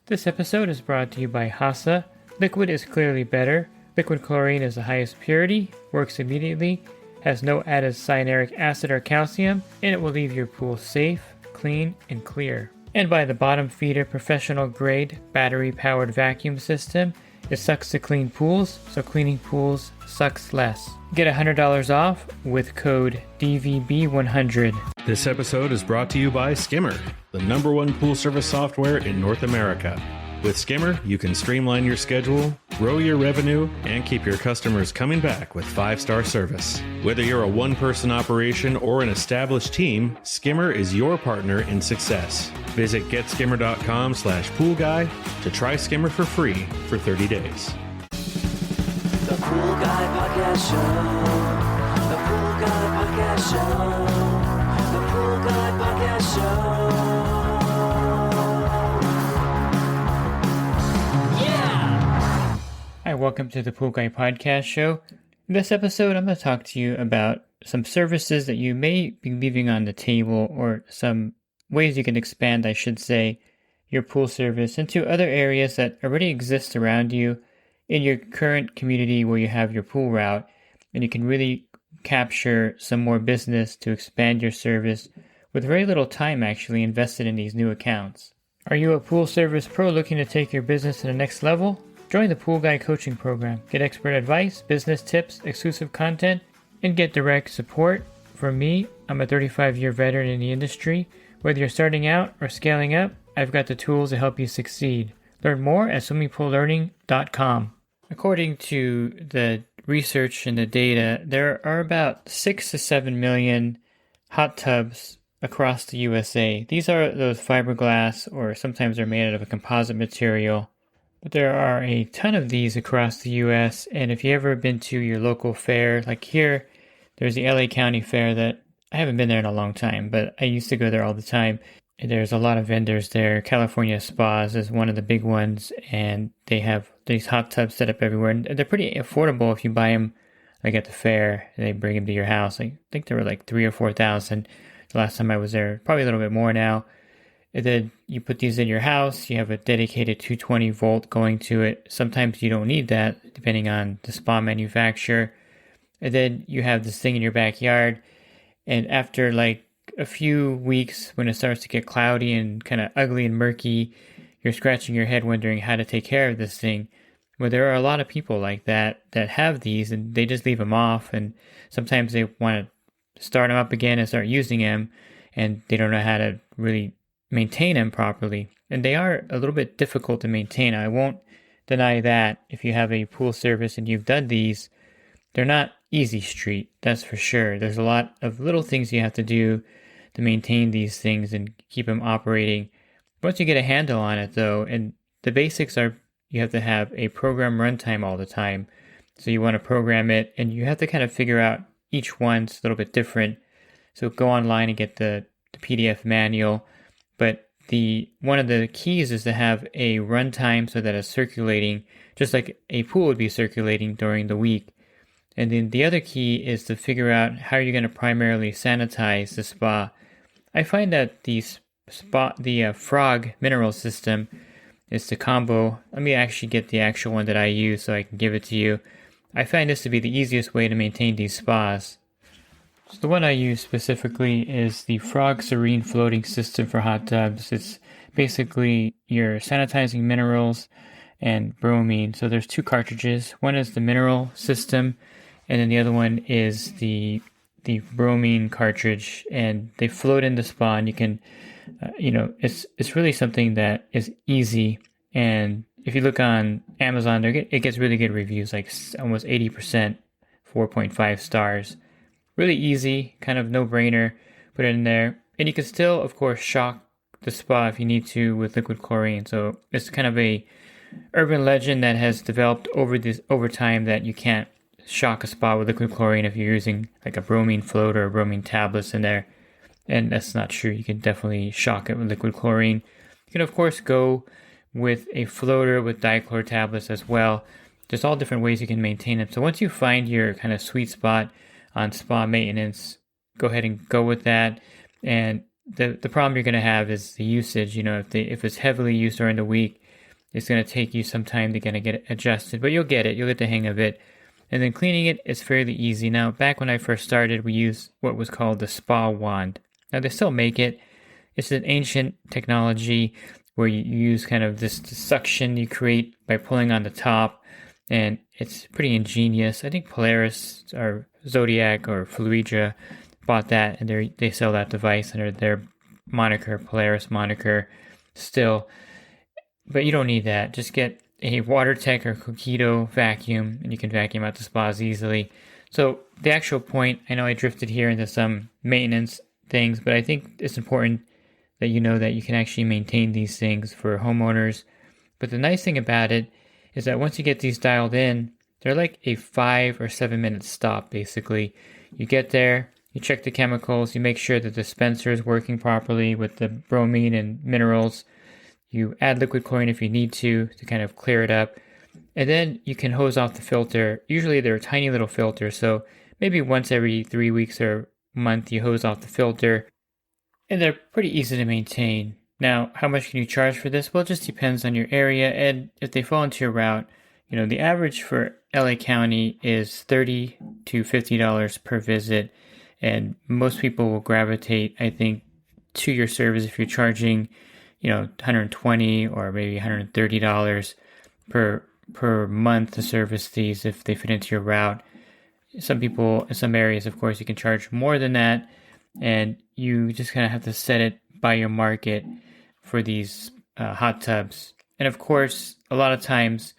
This episode is brought to you by Hasa. Liquid is clearly better. Liquid chlorine is the highest purity, works immediately, has no added cyanuric acid or calcium, and it will leave your pool safe, clean, and clear. And by the bottom feeder professional grade battery powered vacuum system. It sucks to clean pools, so cleaning pools sucks less. Get $100 off with code DVB100. This episode is brought to you by Skimmer, the #1 pool service software in North America. With Skimmer, you can streamline your schedule, grow your revenue, and keep your customers coming back with 5-star service. Whether you're a one-person operation or an established team, Skimmer is your partner in success. Visit getskimmer.com/poolguy to try Skimmer for free for 30 days. The Pool Guy Podcast Show. The Pool Guy Podcast Show. The Pool Guy Podcast Show. Yeah! Hi, welcome to the Pool Guy Podcast Show. In this episode, I'm going to talk to you about some services that you may be leaving on the table, or some ways you can expand, I should say, your pool service into other areas that already exist around you in your current community where you have your pool route, and you can really capture some more business to expand your service with very little time actually invested in these new accounts. Are you a pool service pro looking to take your business to the next level? Join the Pool Guy Coaching Program. Get expert advice, business tips, exclusive content, and get direct support from me. I'm a 35-year veteran in the industry. Whether you're starting out or scaling up, I've got the tools to help you succeed. Learn more at swimmingpoollearning.com. According to the research and the data, there are about 6 to 7 million hot tubs across the USA. These are those fiberglass, or sometimes they're made out of a composite material. But there are a ton of these across the US, and if you've ever been to your local fair, like here, there's the LA County Fair that I haven't been there in a long time, but I used to go there all the time. There's a lot of vendors there. California Spas is one of the big ones, and they have these hot tubs set up everywhere. And they're pretty affordable if you buy them like at the fair. They bring them to your house. I think they were like $3,000 or $4,000 the last time I was there. Probably a little bit more now. And then you put these in your house. You have a dedicated 220 volt going to it. Sometimes you don't need that, depending on the spa manufacturer. And then you have this thing in your backyard. And after like a few weeks, when it starts to get cloudy and kind of ugly and murky, you're scratching your head wondering how to take care of this thing. Well, there are a lot of people like that have these, and they just leave them off, and sometimes they want to start them up again and start using them, and they don't know how to really maintain them properly. And they are a little bit difficult to maintain. I won't deny that. If you have a pool service and you've done these, they're not easy street, that's for sure. There's a lot of little things you have to do to maintain these things and keep them operating. Once you get a handle on it though, and the basics are, you have to have a program runtime all the time. So you want to program it, and you have to kind of figure out each one's a little bit different. So go online and get the PDF manual. But one of the keys is to have a runtime so that it's circulating, just like a pool would be circulating during the week. And then the other key is to figure out how you're going to primarily sanitize the spa. I find that the Frog mineral system is the combo. Let me actually get the actual one that I use so I can give it to you. I find this to be the easiest way to maintain these spas. So the one I use specifically is the Frog Serene floating system for hot tubs. It's basically your sanitizing minerals and bromine. So there's 2 cartridges. One is the mineral system, and then the other one is the bromine cartridge, and they float in the spa, and you can, it's really something that is easy. And if you look on Amazon, it gets really good reviews, like almost 80%, 4.5 stars. Really easy, kind of no-brainer. Put it in there, and you can still, of course, shock the spa if you need to with liquid chlorine. So it's kind of a urban legend that has developed over time that you can't shock a spa with liquid chlorine if you're using like a bromine float or bromine tablets in there. And that's not true. You can definitely shock it with liquid chlorine. You can, of course, go with a floater with dichlor tablets as well. There's all different ways you can maintain them. So once you find your kind of sweet spot on spa maintenance, go ahead and go with that. And the problem you're going to have is the usage. If it's heavily used during the week, It's going to take you some time to kind of get it adjusted, but you'll get it. You'll get the hang of it. And then cleaning it is fairly easy. Now, back when I first started, we used what was called the spa wand. Now, they still make it. It's an ancient technology where you use kind of this suction you create by pulling on the top, and it's pretty ingenious. I think Polaris or Zodiac or Fluidra bought that, and they sell that device under their moniker, Polaris moniker still. But you don't need that. Just get a WaterTech or Coquito vacuum, and you can vacuum out the spas easily. So the actual point, I know I drifted here into some maintenance things, but I think it's important that you know that you can actually maintain these things for homeowners. But the nice thing about it is that once you get these dialed in, they're like a 5 or 7 minute stop, basically. You get there, you check the chemicals, you make sure the dispenser is working properly with the bromine and minerals. You add liquid chlorine if you need to kind of clear it up. And then you can hose off the filter. Usually they're a tiny little filter, so maybe once every 3 weeks or month you hose off the filter. And they're pretty easy to maintain. Now, how much can you charge for this? Well, it just depends on your area and if they fall into your route. You know, the average for LA County is $30 to $50 per visit. And most people will gravitate, I think, to your service if you're charging, $120 or maybe $130 per month to service these if they fit into your route. Some people, in some areas, of course, you can charge more than that, and you just kind of have to set it by your market for these hot tubs. And of course, a lot of times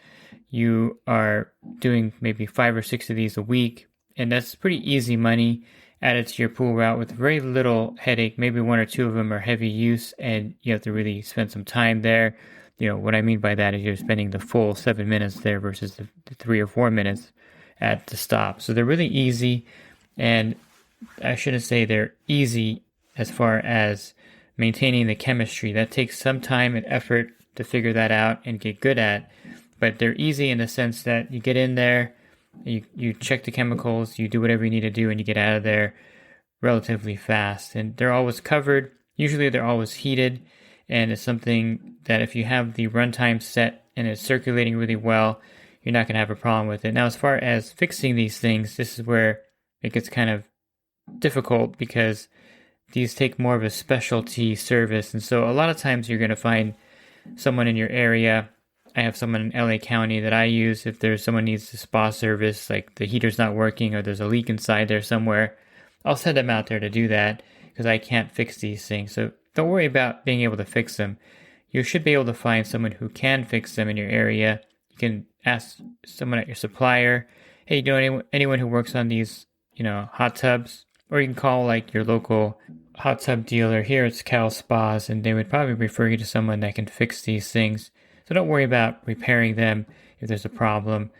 you are doing maybe 5 or 6 of these a week, and that's pretty easy money added to your pool route with very little headache. Maybe 1 or 2 of them are heavy use, and you have to really spend some time there. What I mean by that is you're spending the full 7 minutes there versus the 3 or 4 minutes at the stop. So they're really easy, and I shouldn't say they're easy as far as maintaining the chemistry. That takes some time and effort to figure that out and get good at, but they're easy in the sense that you get in there, you check the chemicals, you do whatever you need to do, and you get out of there relatively fast. And they're always covered. Usually they're always heated, and it's something that if you have the runtime set and it's circulating really well, you're not going to have a problem with it. Now, as far as fixing these things, this is where it gets kind of difficult because these take more of a specialty service. And so a lot of times you're going to find someone in your area. I have someone in LA County that I use if there's someone needs a spa service, like the heater's not working or there's a leak inside there somewhere. I'll send them out there to do that because I can't fix these things. So don't worry about being able to fix them. You should be able to find someone who can fix them in your area. You can ask someone at your supplier, hey, do you know anyone who works on these, hot tubs? Or you can call like your local hot tub dealer. Here it's Cal Spas, and they would probably refer you to someone that can fix these things. So don't worry about repairing them if there's a problem.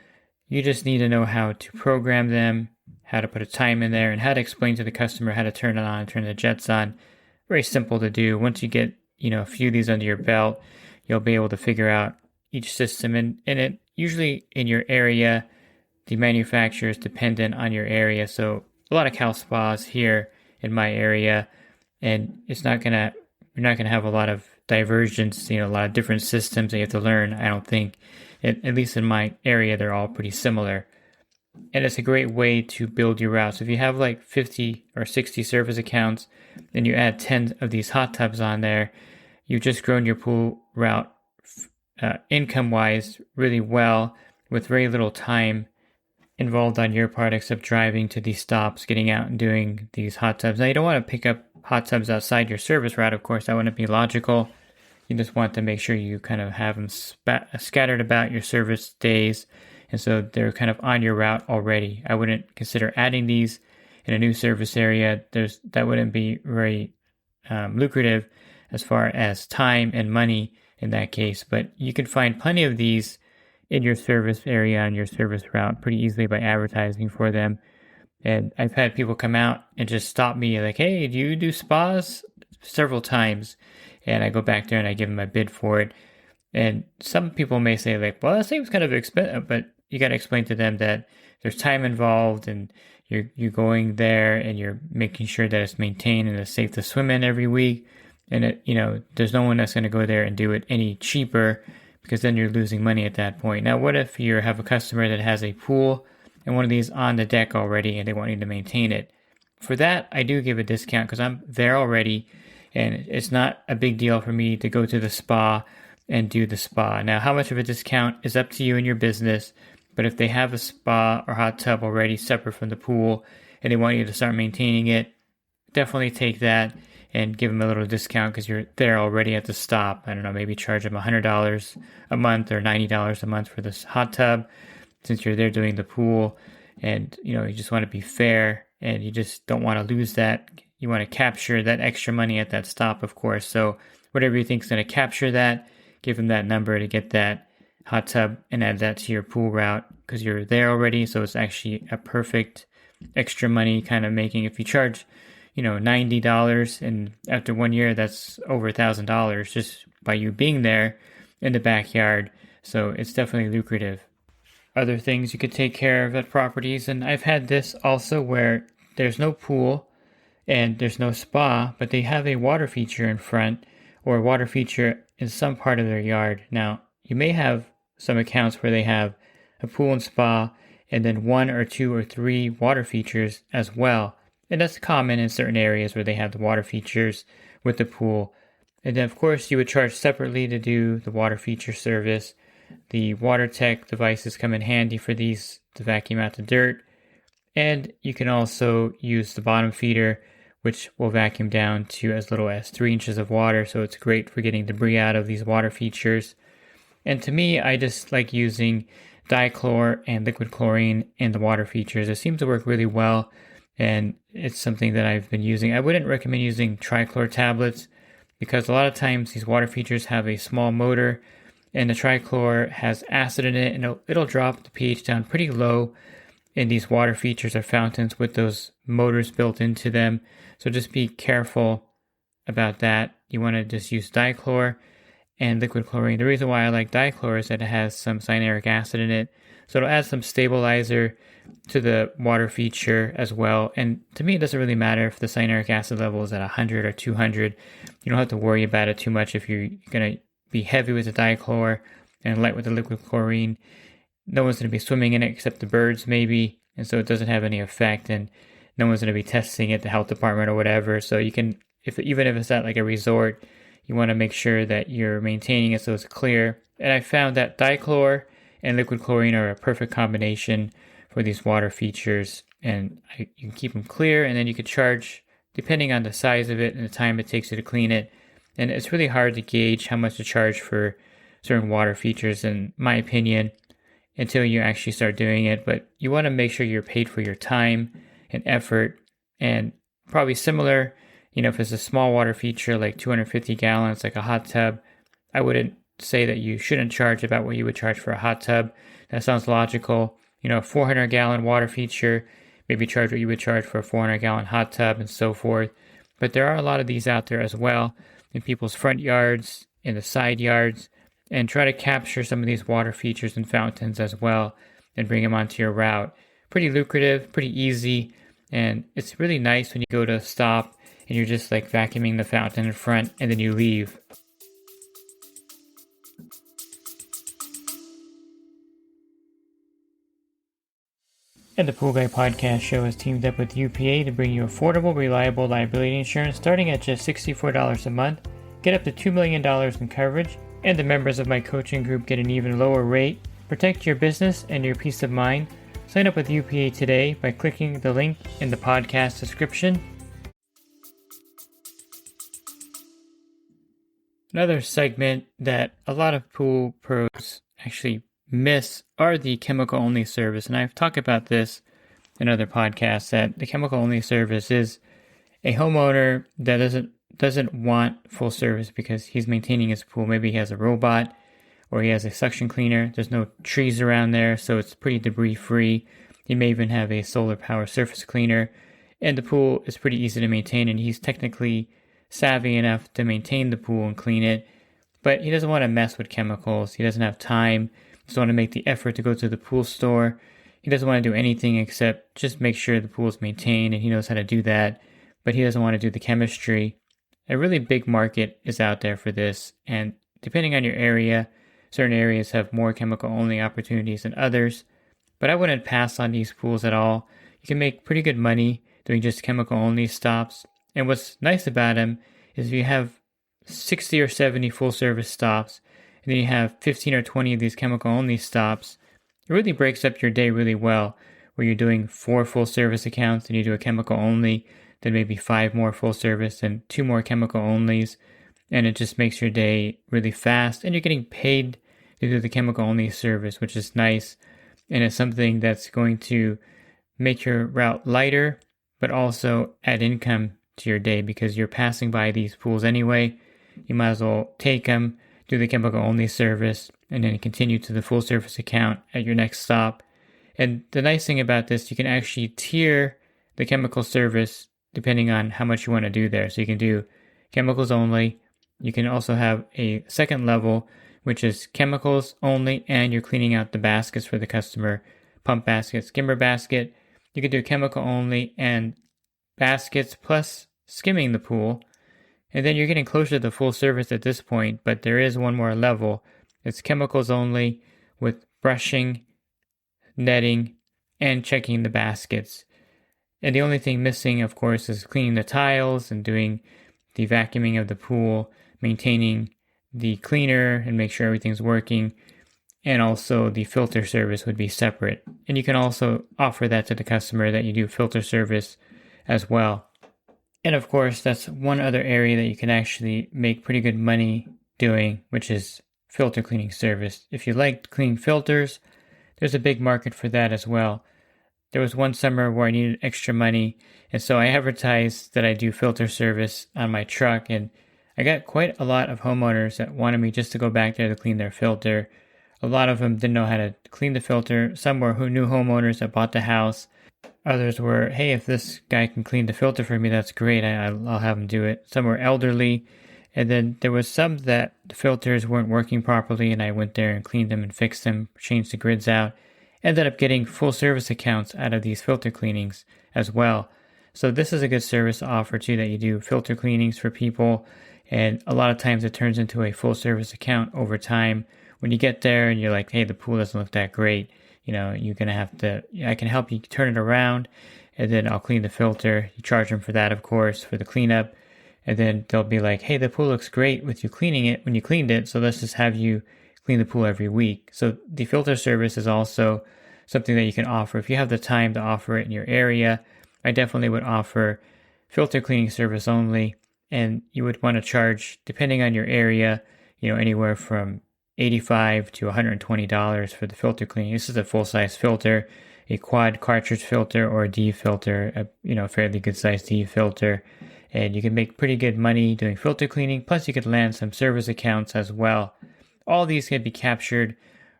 You just need to know how to program them, how to put a time in there, and how to explain to the customer how to turn it on, turn the jets on. Very simple to do. Once you get, a few of these under your belt, you'll be able to figure out each system. And it usually in your area, the manufacturer is dependent on your area. So a lot of Cal Spas here in my area, and you're not gonna have a lot of divergence, a lot of different systems that you have to learn. I don't think, at least in my area, they're all pretty similar. And it's a great way to build your route. So if you have like 50 or 60 service accounts, and you add 10 of these hot tubs on there, you've just grown your pool route income-wise really well with very little time involved on your part except driving to these stops, getting out and doing these hot tubs. Now, you don't want to pick up hot tubs outside your service route, of course. That wouldn't be logical. You just want to make sure you kind of have them scattered about your service days, and so they're kind of on your route already. I wouldn't consider adding these in a new service area. That wouldn't be very lucrative as far as time and money in that case, but you can find plenty of these in your service area and your service route pretty easily by advertising for them. And I've had people come out and just stop me like, hey, do you do spas? Several times. And I go back there and I give them a bid for it. And some people may say like, well, that seems kind of expensive, but you got to explain to them that there's time involved and you're going there and you're making sure that it's maintained and it's safe to swim in every week. And there's no one that's going to go there and do it any cheaper because then you're losing money at that point. Now, what if you have a customer that has a pool and one of these on the deck already and they want you to maintain it? For that, I do give a discount because I'm there already, and it's not a big deal for me to go to the spa and do the spa. Now, how much of a discount is up to you and your business, but if they have a spa or hot tub already separate from the pool and they want you to start maintaining it, definitely take that and give them a little discount because you're there already at the stop. I don't know, maybe charge them $100 a month or $90 a month for this hot tub since you're there doing the pool. And, you just want to be fair and you just don't want to lose that. You want to capture that extra money at that stop, of course. So whatever you think is going to capture that, give them that number to get that hot tub and add that to your pool route because you're there already. So it's actually a perfect extra money kind of making. If you charge, $90 and after 1 year, that's over $1,000 just by you being there in the backyard. So it's definitely lucrative. Other things you could take care of at properties, and I've had this also where there's no pool and there's no spa, but they have a water feature in front or a water feature in some part of their yard. Now, you may have some accounts where they have a pool and spa and then 1 or 2 or 3 water features as well. And that's common in certain areas where they have the water features with the pool. And then, of course, you would charge separately to do the water feature service. The water tech devices come in handy for these to vacuum out the dirt. And you can also use the bottom feeder, which will vacuum down to as little as 3 inches of water. So it's great for getting debris out of these water features. And to me, I just like using dichlor and liquid chlorine in the water features. It seems to work really well. And it's something that I've been using. I wouldn't recommend using trichlor tablets because a lot of times these water features have a small motor and the trichlor has acid in it and it'll drop the pH down pretty low in these water features or fountains with those motors built into them. So just be careful about that. You want to just use dichlor and liquid chlorine. The reason why I like dichlor is that it has some cyanuric acid in it. So it'll add some stabilizer to the water feature as well. And to me, it doesn't really matter if the cyanuric acid level is at 100 or 200. You don't have to worry about it too much if you're going to be heavy with the dichlor and light with the liquid chlorine. No one's going to be swimming in it except the birds maybe. And so it doesn't have any effect. And no one's going to be testing it, the health department or whatever. So you can, even if it's at like a resort, you want to make sure that you're maintaining it so it's clear. And I found that dichlor and liquid chlorine are a perfect combination for these water features, and you can keep them clear, and then you could charge depending on the size of it and the time it takes you to clean it. And it's really hard to gauge how much to charge for certain water features, in my opinion, until you actually start doing it. But you want to make sure you're paid for your time and effort, and probably similar, if it's a small water feature like 250 gallons, like a hot tub, I wouldn't say that you shouldn't charge about what you would charge for a hot tub. That sounds logical. A 400-gallon water feature, maybe charge what you would charge for a 400-gallon hot tub and so forth. But there are a lot of these out there as well in people's front yards, in the side yards, and try to capture some of these water features and fountains as well and bring them onto your route. Pretty lucrative, pretty easy, and it's really nice when you go to stop and you're just like vacuuming the fountain in front and then you leave. And the Pool Guy Podcast Show has teamed up with UPA to bring you affordable, reliable liability insurance starting at just $64 a month. Get up to $2 million in coverage, and the members of my coaching group get an even lower rate. Protect your business and your peace of mind. Sign up with UPA today by clicking the link in the podcast description. Another segment that a lot of pool pros actually miss are the chemical-only service. And I've talked about this in other podcasts, that the chemical-only service is a homeowner that doesn't want full service because he's maintaining his pool. Maybe he has a robot or he has a suction cleaner. There's no trees around there, so it's pretty debris-free. He may even have a solar power surface cleaner. And the pool is pretty easy to maintain, and he's technically savvy enough to maintain the pool and clean it. But he doesn't want to mess with chemicals. He doesn't have time. He doesn't want to make the effort to go to the pool store. He doesn't want to do anything except just make sure the pool is maintained, and he knows how to do that. But he doesn't want to do the chemistry. A really big market is out there for this, and depending on your area, certain areas have more chemical only opportunities than others. But I wouldn't pass on these pools at all. You can make pretty good money doing just chemical only stops. And what's nice about them is if you have 60 or 70 full service stops, and then you have 15 or 20 of these chemical only stops, it really breaks up your day really well, where you're doing 4 full service accounts and you do a chemical only, then maybe 5 more full service and 2 more chemical onlys. And it just makes your day really fast, and you're getting paid to do the chemical only service, which is nice. And it's something that's going to make your route lighter, but also add income to your day because you're passing by these pools anyway. You might as well take them, do the chemical only service, and then continue to the full service account at your next stop. And the nice thing about this, you can actually tier the chemical service depending on how much you want to do there. So you can do chemicals only. You can also have a second level, which is chemicals only, and you're cleaning out the baskets for the customer, pump basket, skimmer basket. You can do chemical only and baskets plus skimming the pool. And then you're getting closer to the full service at this point, but there is one more level. It's chemicals only with brushing, netting, and checking the baskets. And the only thing missing, of course, is cleaning the tiles and doing the vacuuming of the pool, maintaining the cleaner and make sure everything's working. And also the filter service would be separate. And you can also offer that to the customer that you do filter service as well. And of course, that's one other area that you can actually make pretty good money doing, which is filter cleaning service. If you like cleaning filters, there's a big market for that as well. There was one summer where I needed extra money, and so I advertised that I do filter service on my truck, and I got quite a lot of homeowners that wanted me just to go back there to clean their filter. A lot of them didn't know how to clean the filter. Some were new homeowners that bought the house. Others were, hey, if this guy can clean the filter for me, that's great. I'll have him do it. Some were elderly. And then there was some that the filters weren't working properly, and I went there and cleaned them and fixed them, changed the grids out. Ended up getting full service accounts out of these filter cleanings as well. So this is a good service to offer too, that you do filter cleanings for people. And a lot of times it turns into a full service account over time. When you get there and you're like, hey, the pool doesn't look that great, you're going to have to, I can help you turn it around, and then I'll clean the filter. You charge them for that, of course, for the cleanup. And then they'll be like, hey, the pool looks great with you cleaning it when you cleaned it, so let's just have you clean the pool every week. So the filter service is also something that you can offer. If you have the time to offer it in your area, I definitely would offer filter cleaning service only. And you would want to charge, depending on your area, anywhere from $85 to $120 for the filter cleaning. This is a full-size filter, a quad cartridge filter or a D filter, a fairly good-sized D filter. And you can make pretty good money doing filter cleaning, plus you could land some service accounts as well. All these can be captured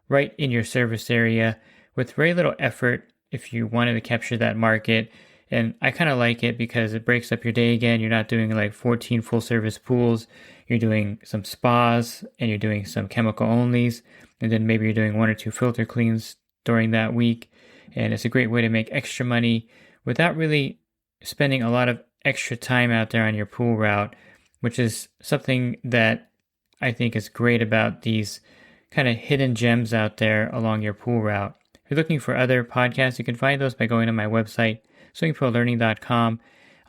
right in your service area with very little effort if you wanted to capture that market. And I kind of like it because it breaks up your day again. You're not doing like 14 full service pools. You're doing some spas and you're doing some chemical onlys. And then maybe you're doing 1 or 2 filter cleans during that week. And it's a great way to make extra money without really spending a lot of extra time out there on your pool route, which is something that I think is great about these kind of hidden gems out there along your pool route. If you're looking for other podcasts, you can find those by going to my website, swimmingpoollearning.com.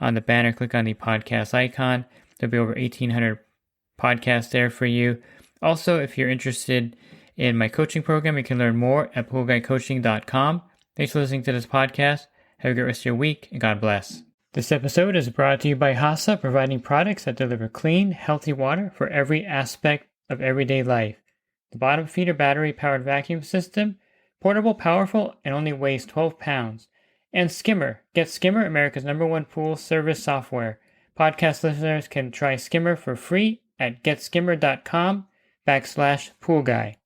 On the banner, click on the podcast icon. There'll be over 1,800 podcasts there for you. Also, if you're interested in my coaching program, you can learn more at poolguycoaching.com. Thanks for listening to this podcast. Have a great rest of your week, and God bless. This episode is brought to you by HASA, providing products that deliver clean, healthy water for every aspect of everyday life. The bottom feeder battery-powered vacuum system, portable, powerful, and only weighs 12 pounds. And Skimmer. Get Skimmer, America's #1 pool service software. Podcast listeners can try Skimmer for free at getskimmer.com/poolguy.